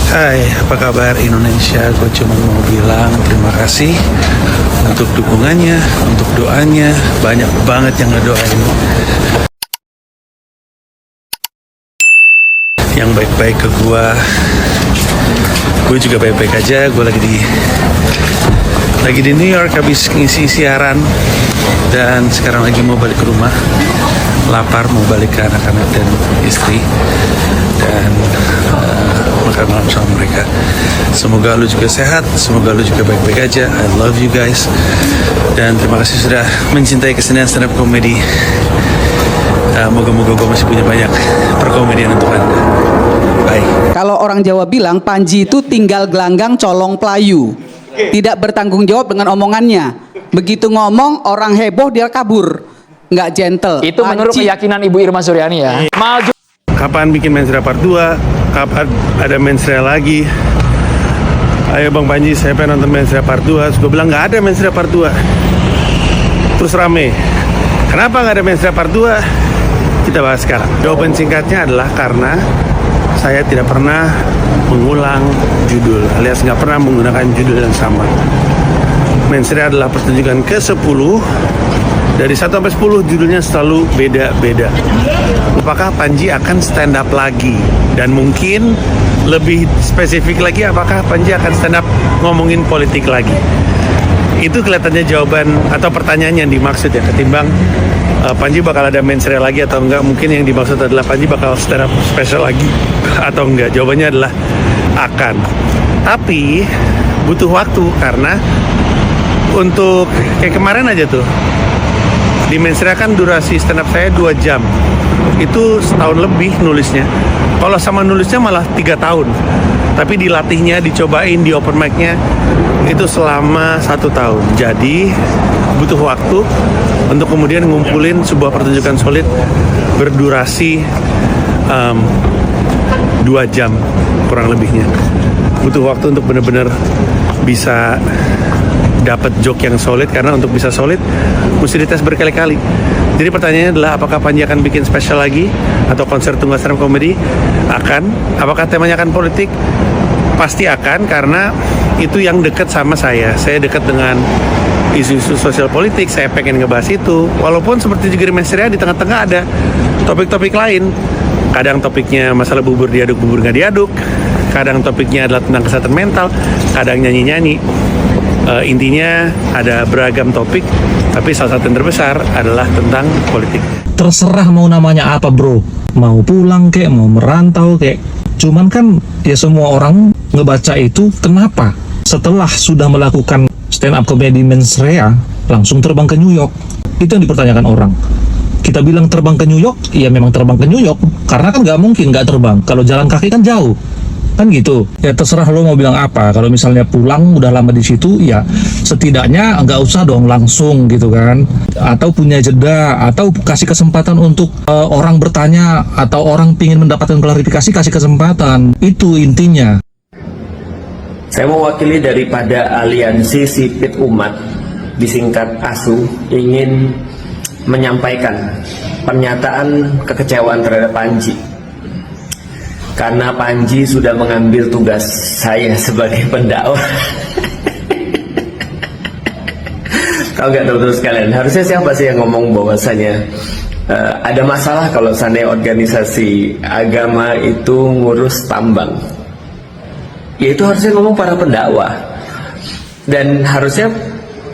Hai, apa kabar Indonesia? Gue cuma mau bilang terima kasih untuk dukungannya, untuk doanya. Banyak banget yang ngedoain yang baik-baik ke gue. Gue juga baik-baik aja. Gue lagi di New York habis ngisi siaran dan sekarang lagi mau balik ke rumah. Lapar, mau balik ke anak-anak dan istri dan makan malam sama mereka. Semoga lu juga sehat, semoga lu juga baik-baik aja. I love you guys dan terima kasih sudah mencintai kesenian stand up comedy. Moga-moga gue masih punya banyak perkomedian untuk anda. Bye. Kalau orang Jawa bilang Panji itu tinggal gelanggang colong pelayu, tidak bertanggung jawab dengan omongannya. Begitu ngomong orang heboh dia kabur, nggak gentle. Itu menurut keyakinan Ibu Irma Suryani ya. Maju. Kapan bikin Mensrea Part 2? Kapan ada Mensrea lagi? Ayo Bang Panji, saya pengen nonton Mensrea Part 2. Terus gue bilang nggak ada Mensrea Part 2. Terus rame. Kenapa nggak ada Mensrea Part 2? Kita bahas sekarang. Jawaban singkatnya adalah karena saya tidak pernah mengulang judul, alias nggak pernah menggunakan judul yang sama. Mensrea adalah pertunjukan ke-10. Dari 1 sampai 10 judulnya selalu beda-beda. Apakah Panji akan stand up lagi? Dan mungkin lebih spesifik lagi, apakah Panji akan stand up ngomongin politik lagi? Itu kelihatannya jawaban atau pertanyaan yang dimaksud ya, ketimbang Panji bakal ada Mensrea lagi atau enggak. Mungkin yang dimaksud adalah Panji bakal stand up special lagi atau enggak. Jawabannya adalah akan. Tapi butuh waktu karena untuk kayak kemarin aja tuh di Mensrea kan durasi stand up saya 2 jam. Itu setahun lebih nulisnya. Kalau sama nulisnya malah 3 tahun. Tapi dilatihnya, dicobain, di open mic-nya itu selama 1 tahun. Jadi butuh waktu untuk kemudian ngumpulin sebuah pertunjukan solid berdurasi 2 jam kurang lebihnya. Butuh waktu untuk benar-benar bisa dapat joke yang solid, karena untuk bisa solid mesti dites berkali-kali. Jadi pertanyaannya adalah apakah Panji akan bikin special lagi atau konser tunggal stand up comedy? Akan. Apakah temanya akan politik? Pasti akan, karena itu yang dekat sama saya. Saya dekat dengan isu-isu sosial politik, saya pengen ngebahas itu. Walaupun seperti juga di Mensrea, di tengah-tengah ada topik-topik lain. Kadang topiknya masalah bubur diaduk, bubur nggak diaduk. Kadang topiknya adalah tentang kesehatan mental. Kadang nyanyi-nyanyi. Intinya ada beragam topik, tapi salah satu yang terbesar adalah tentang politik. Terserah mau namanya apa bro, mau pulang kek, mau merantau kek. Cuman kan ya semua orang ngebaca itu kenapa setelah sudah melakukan stand up comedy Mensrea langsung terbang ke New York. Itu yang dipertanyakan orang. Kita bilang terbang ke New York, ya memang terbang ke New York, karena kan nggak mungkin nggak terbang. Kalau jalan kaki kan jauh. Kan gitu. Ya terserah lo mau bilang apa. Kalau misalnya pulang udah lama di situ, ya setidaknya nggak usah dong langsung gitu kan. Atau punya jeda, atau kasih kesempatan untuk orang bertanya, atau orang pingin mendapatkan klarifikasi, kasih kesempatan. Itu intinya. Saya mewakili daripada Aliansi Sipit Umat, disingkat ASU, ingin menyampaikan pernyataan kekecewaan terhadap Panji. Karena Panji sudah mengambil tugas saya sebagai pendakwah. Tahu nggak teman-teman sekalian, harusnya siapa sih yang ngomong bahwasanya ada masalah kalau seandainya organisasi agama itu ngurus tambang? Ya itu harusnya ngomong para pendakwah. Dan harusnya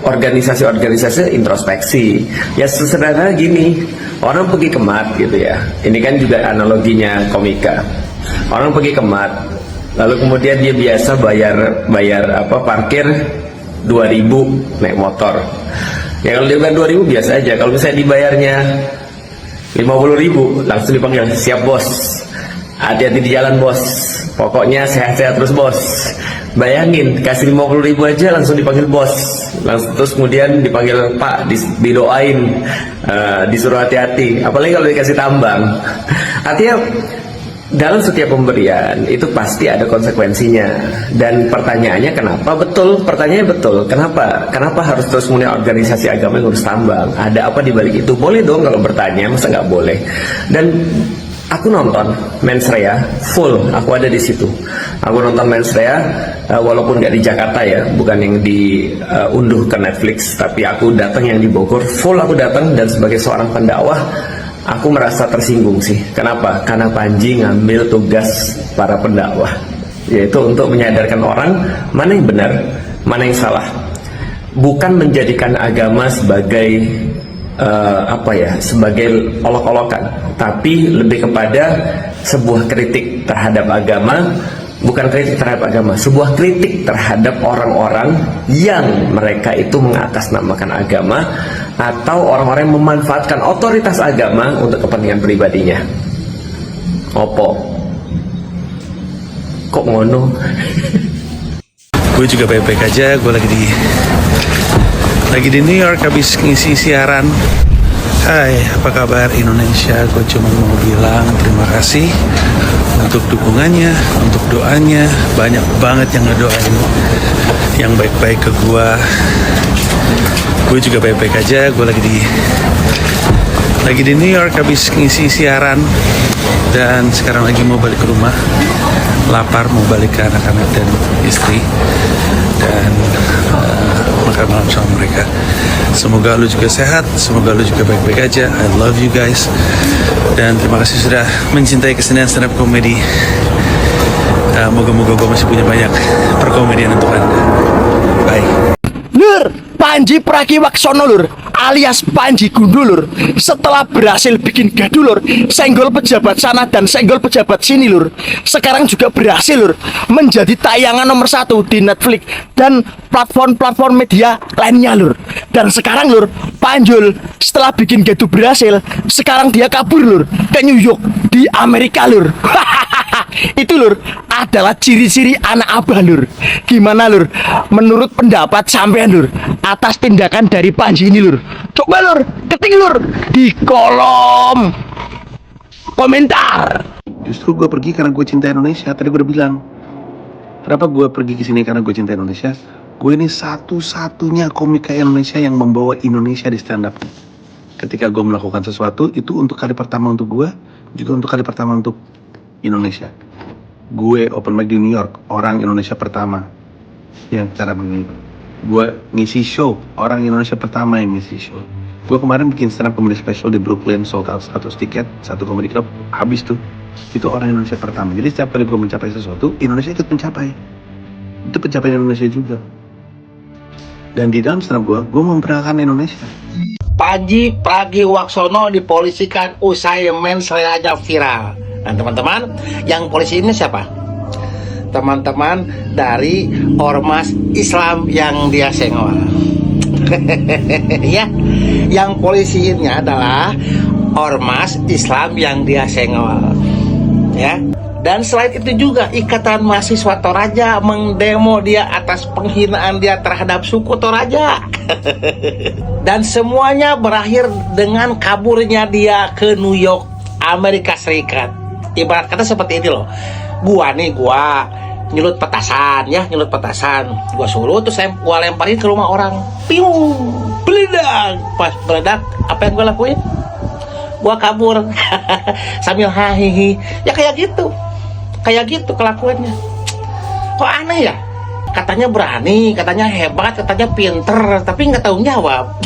organisasi-organisasi introspeksi. Ya sederhana gini, orang pergi ke mat gitu ya. Ini kan juga analoginya komika. Orang pergi ke mat, lalu kemudian dia biasa bayar parkir 2.000 naik motor. Ya kalau dia bayar 2.000 biasa aja. Kalau misalnya dibayarnya 50.000 langsung dipanggil, siap bos, hati-hati di jalan bos, pokoknya sehat-sehat terus bos. Bayangin kasih 50.000 aja langsung dipanggil bos, langsung terus kemudian dipanggil pak, didoain, disuruh hati-hati. Apalagi kalau dikasih tambang. Artinya dalam setiap pemberian itu pasti ada konsekuensinya. Dan pertanyaannya kenapa? Betul, pertanyaannya betul. Kenapa harus terus mulai organisasi agama yang ngurus tambang? Ada apa di balik itu? Boleh dong kalau bertanya, masa nggak boleh? Dan aku nonton Mens Rea full, aku ada di situ. Aku nonton Mens Rea walaupun nggak di Jakarta ya, bukan yang diunduh ke Netflix, tapi aku datang yang di Bogor, full aku datang. Dan sebagai seorang pendakwah, aku merasa tersinggung sih. Kenapa? Karena Panji ngambil tugas para pendakwah, yaitu untuk menyadarkan orang mana yang benar, mana yang salah. Bukan menjadikan agama sebagai sebagai olok-olokan, tapi lebih kepada sebuah kritik terhadap agama. Bukan kritik terhadap agama, sebuah kritik terhadap orang-orang yang mereka itu mengatasnamakan agama, atau orang-orang yang memanfaatkan otoritas agama untuk kepentingan pribadinya. Opo kok ngono? Gue juga baik-baik aja. Gue lagi di New York habis ngisi siaran. Hai, apa kabar Indonesia? Gue cuma mau bilang terima kasih untuk dukungannya, untuk doanya. Banyak banget yang ngedoain yang baik-baik ke gue. Gue juga baik-baik aja. Gue lagi di New York habis ngisi siaran, dan sekarang lagi mau balik ke rumah. Lapar, mau balik ke anak-anak dan istri, dan makan malam sama mereka. Semoga lu juga sehat, semoga lu juga baik-baik aja. I love you guys, dan terima kasih sudah mencintai kesenian stand up comedy. Moga-moga gue masih punya banyak perkomedian untuk anda. Bye. Lur, Panji Pragiwaksono lur, alias Panji Gundul lur, setelah berhasil bikin gaduh lur, senggol pejabat sana dan senggol pejabat sini lur, sekarang juga berhasil lur menjadi tayangan nomor 1 di Netflix dan platform-platform media lainnya lur. Dan sekarang lur, Panjul setelah bikin gaduh berhasil, sekarang dia kabur lur ke New York di Amerika lur. Itu lur adalah ciri-ciri anak abah lur. Gimana lur menurut pendapat sampean lur atas tindakan dari Panji ini lur? Coba lur ketik lur di kolom komentar. Justru gue pergi karena gue cinta Indonesia. Tadi gue udah bilang, kenapa gue pergi ke sini karena gue cinta Indonesia. Gue ini satu-satunya komika Indonesia yang membawa Indonesia di stand up. Ketika gue melakukan sesuatu, itu untuk kali pertama untuk gue, juga untuk kali pertama untuk Indonesia. Gue open mic di New York, orang Indonesia pertama yang cara begini. Gue ngisi show, orang Indonesia pertama yang ngisi show. Gue kemarin bikin stand up comedy special di Brooklyn, sold out 100 tiket, satu comedy club, habis tuh. Itu orang Indonesia pertama. Jadi setiap kali gue mencapai sesuatu, Indonesia ikut mencapai. Itu pencapaian Indonesia juga. Dan di dalam stand up gue memperkenalkan Indonesia. Panji Pragiwaksono dipolisikan usai Mens Rea-nya viral. Dan teman-teman, yang polisi ini siapa? Teman-teman dari ormas Islam yang dia senggol. Ya, yang polisi ini adalah ormas Islam yang dia senggol. Ya. Dan selain itu juga Ikatan Mahasiswa Toraja mendemo dia atas penghinaan dia terhadap suku Toraja. Dan semuanya berakhir dengan kaburnya dia ke New York, Amerika Serikat. Ibarat kata seperti ini loh. Gua nyulut petasan ya, gua suruh terus gua lemparin ke rumah orang. Piung, beledak. Pas beledak, apa yang gua lakuin? Gua kabur sambil hahihi. Ya kayak gitu kelakuannya. Kok aneh ya? Katanya berani, katanya hebat, katanya pinter, tapi nggak tahu jawab.